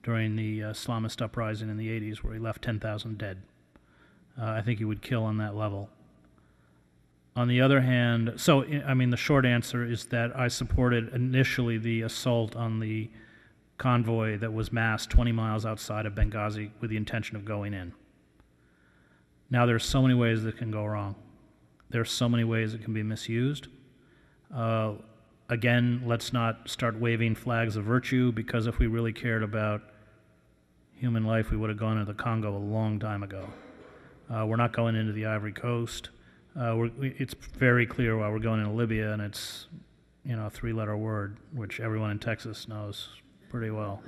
during the Islamist uprising in the 80s, where he left 10,000 dead. I think he would kill on that level. On the other hand, so, I mean, the short answer is that I supported initially the assault on the convoy that was massed 20 miles outside of Benghazi with the intention of going in. Now, there's so many ways that can go wrong. There's so many ways it can be misused. Again, let's not start waving flags of virtue, because if we really cared about human life, we would have gone into the Congo a long time ago. We're not going into the Ivory Coast. It's very clear why we're going into Libya, and it's, you know, a three-letter word, which everyone in Texas knows pretty well.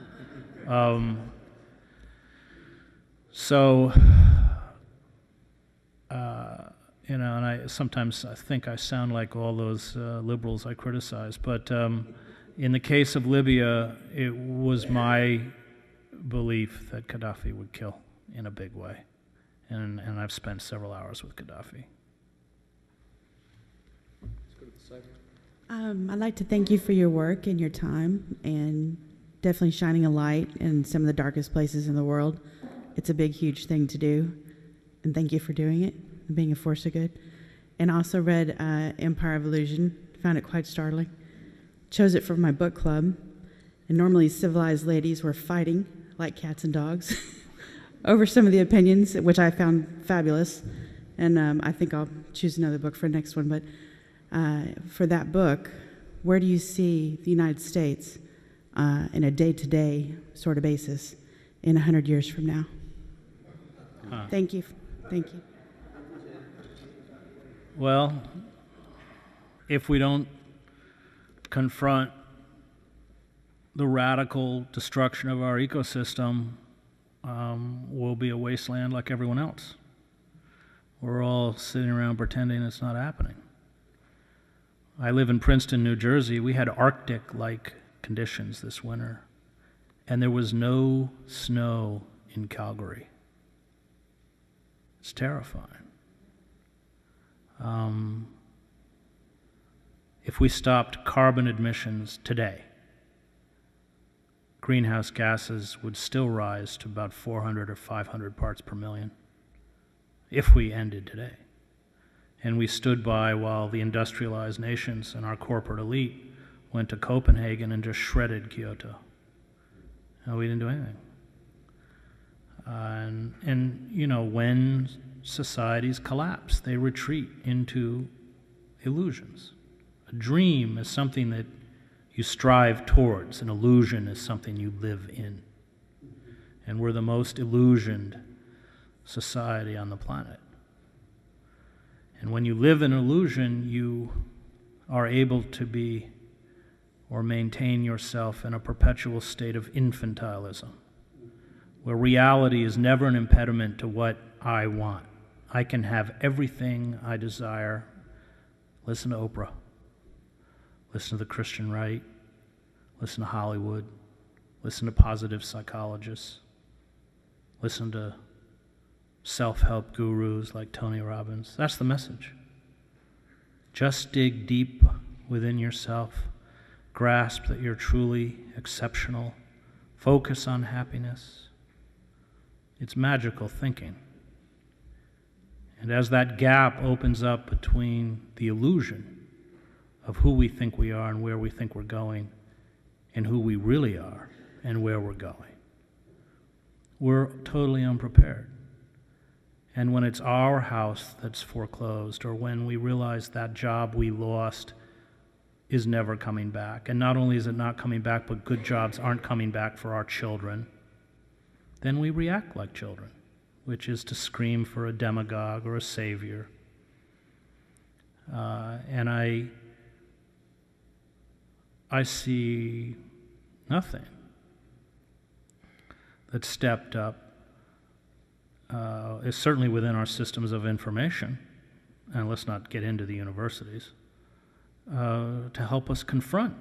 You know, and I sometimes think I sound like all those liberals I criticize, but in the case of Libya, it was my belief that Gaddafi would kill in a big way, and I've spent several hours with Gaddafi. I'd like to thank you for your work and your time, and definitely shining a light in some of the darkest places in the world. It's a big, huge thing to do, and thank you for doing it and being a force of good. And I also read Empire of Illusion, found it quite startling. Chose it for my book club, and normally civilized ladies were fighting like cats and dogs over some of the opinions, which I found fabulous. And I think I'll choose another book for the next one, but for that book, where do you see the United States in a day-to-day sort of basis in 100 years from now? Thank you. Thank you. Well, if we don't confront the radical destruction of our ecosystem, we'll be a wasteland like everyone else. We're all sitting around pretending it's not happening. I live in Princeton, New Jersey. We had Arctic-like conditions this winter, and there was no snow in Calgary. It's terrifying. If we stopped carbon emissions today, greenhouse gases would still rise to about 400 or 500 parts per million if we ended today. And we stood by while the industrialized nations and our corporate elite went to Copenhagen and just shredded Kyoto. No, we didn't do anything. And you know, when societies collapse, they retreat into illusions. A dream is something that you strive towards. An illusion is something you live in. And we're the most illusioned society on the planet. And when you live in illusion, you are able to be or maintain yourself in a perpetual state of infantilism, where reality is never an impediment to what I want. I can have everything I desire. Listen to Oprah. Listen to the Christian right. Listen to Hollywood. Listen to positive psychologists. Listen to self-help gurus like Tony Robbins. That's the message. Just dig deep within yourself. Grasp that you're truly exceptional. Focus on happiness. It's magical thinking. And as that gap opens up between the illusion of who we think we are and where we think we're going, and who we really are and where we're going, we're totally unprepared. And when it's our house that's foreclosed, or when we realize that job we lost is never coming back, and not only is it not coming back, but good jobs aren't coming back for our children, then we react like children, which is to scream for a demagogue or a savior. And I see nothing that stepped up, is certainly within our systems of information, and let's not get into the universities, to help us confront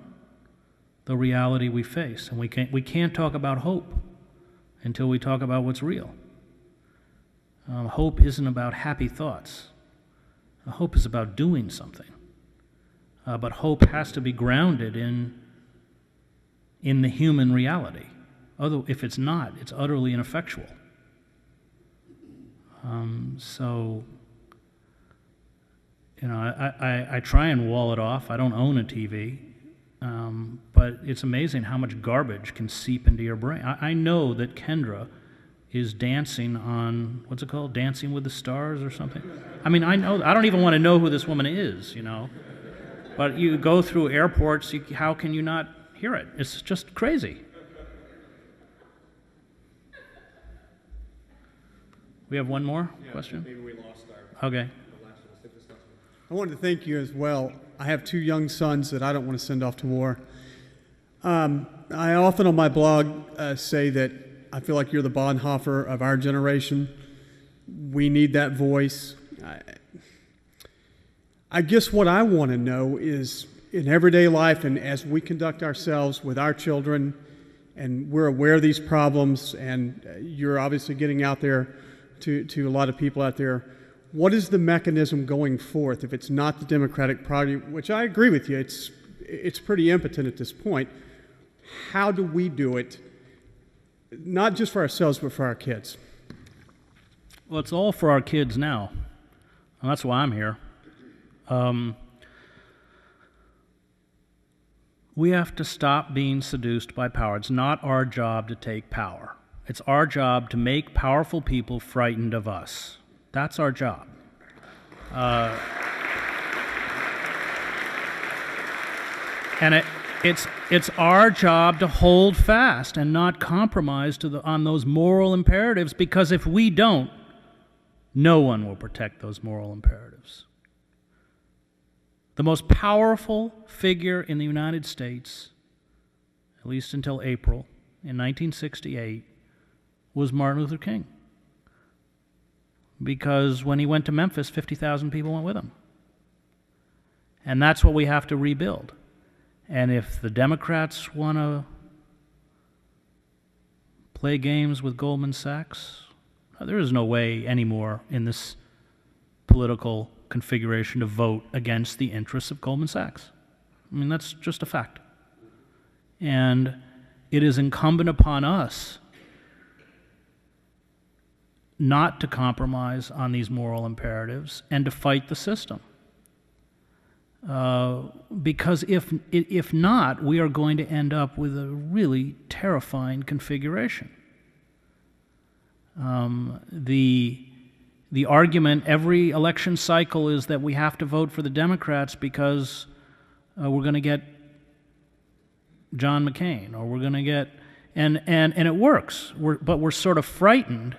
the reality we face. And we can't talk about hope until we talk about what's real. Hope isn't about happy thoughts. Hope is about doing something. But hope has to be grounded in the human reality. If it's not, it's utterly ineffectual. So, you know, I try and wall it off. I don't own a TV, but it's amazing how much garbage can seep into your brain. I know that Kendra is dancing on, what's it called, Dancing with the Stars or something? I mean, I don't even want to know who this woman is, you know. But you go through airports, how can you not hear it? It's just crazy. We have one more question? Maybe we lost our... Okay. I wanted to thank you as well. I have 2 young sons that I don't want to send off to war. I often on my blog say that I feel like you're the Bonhoeffer of our generation. We need that voice. I guess what I want to know is in everyday life and as we conduct ourselves with our children and we're aware of these problems and you're obviously getting out there to a lot of people out there, what is the mechanism going forth if it's not the Democratic Party, which I agree with you, it's pretty impotent at this point. How do we do it, not just for ourselves, but for our kids? Well, it's all for our kids now, and that's why I'm here. We have to stop being seduced by power. It's not our job to take power. It's our job to make powerful people frightened of us. That's our job. And it's our job to hold fast and not compromise on those moral imperatives, because if we don't, no one will protect those moral imperatives. The most powerful figure in the United States, at least until April in 1968, was Martin Luther King. Because when he went to Memphis, 50,000 people went with him. And that's what we have to rebuild. And if the Democrats want to play games with Goldman Sachs, there is no way anymore in this political configuration to vote against the interests of Goldman Sachs. I mean, that's just a fact. And it is incumbent upon us not to compromise on these moral imperatives and to fight the system. Because if not, we are going to end up with a really terrifying configuration. The argument every election cycle is that we have to vote for the Democrats because we're going to get John McCain, or we're going to get, and it works. But we're sort of frightened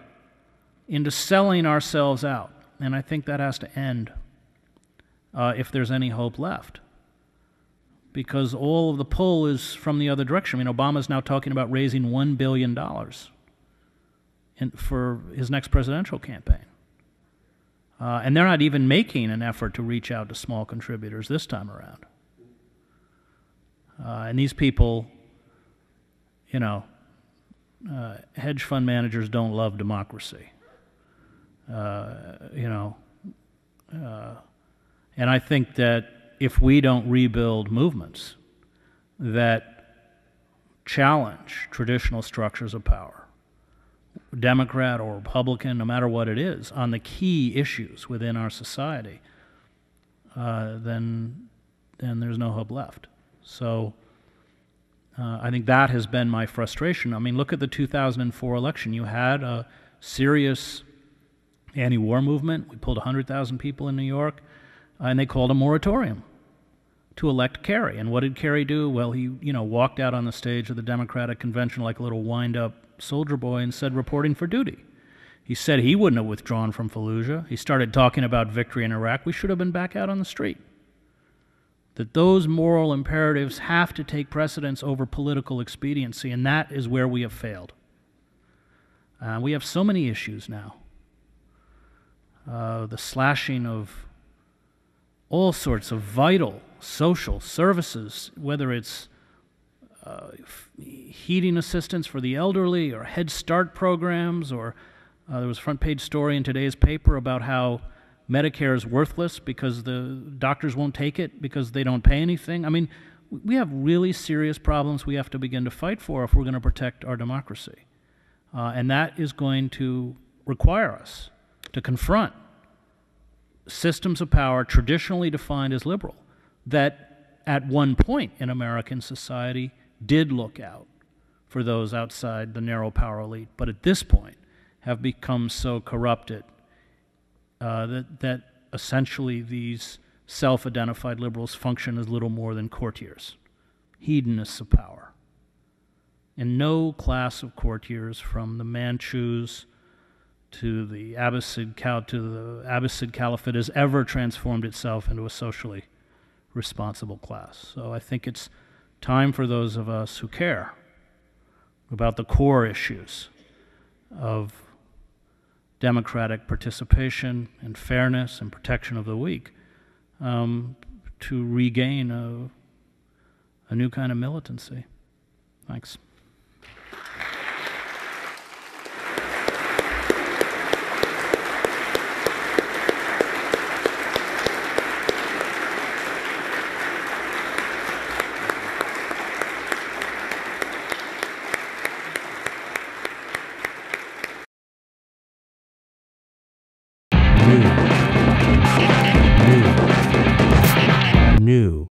into selling ourselves out, and I think that has to end if there's any hope left, because all of the pull is from the other direction. I mean, Obama's now talking about raising $1 billion for his next presidential campaign. And they're not even making an effort to reach out to small contributors this time around. And these people, you know, hedge fund managers don't love democracy. And I think that if we don't rebuild movements that challenge traditional structures of power, Democrat or Republican, no matter what it is, on the key issues within our society, then there's no hope left. So I think that has been my frustration. I mean, look at the 2004 election. You had a serious anti-war movement. We pulled 100,000 people in New York, and they called a moratorium to elect Kerry. And what did Kerry do? Well, he walked out on the stage of the Democratic Convention like a little wind-up soldier boy and said, reporting for duty. He said he wouldn't have withdrawn from Fallujah. He started talking about victory in Iraq. We should have been back out on the street. That those moral imperatives have to take precedence over political expediency, and that is where we have failed. We have so many issues now. The slashing of all sorts of vital social services, whether it's heating assistance for the elderly or Head Start programs, or there was a front page story in today's paper about how Medicare is worthless because the doctors won't take it because they don't pay anything. I mean, we have really serious problems we have to begin to fight for if we're going to protect our democracy. And that is going to require us to confront systems of power traditionally defined as liberal that at one point in American society did look out for those outside the narrow power elite, but at this point have become so corrupted that essentially these self-identified liberals function as little more than courtiers, hedonists of power. And no class of courtiers, from the Manchus to the Abbasid Caliphate, has ever transformed itself into a socially responsible class. So I think it's time for those of us who care about the core issues of democratic participation and fairness and protection of the weak to regain a new kind of militancy. Thanks. New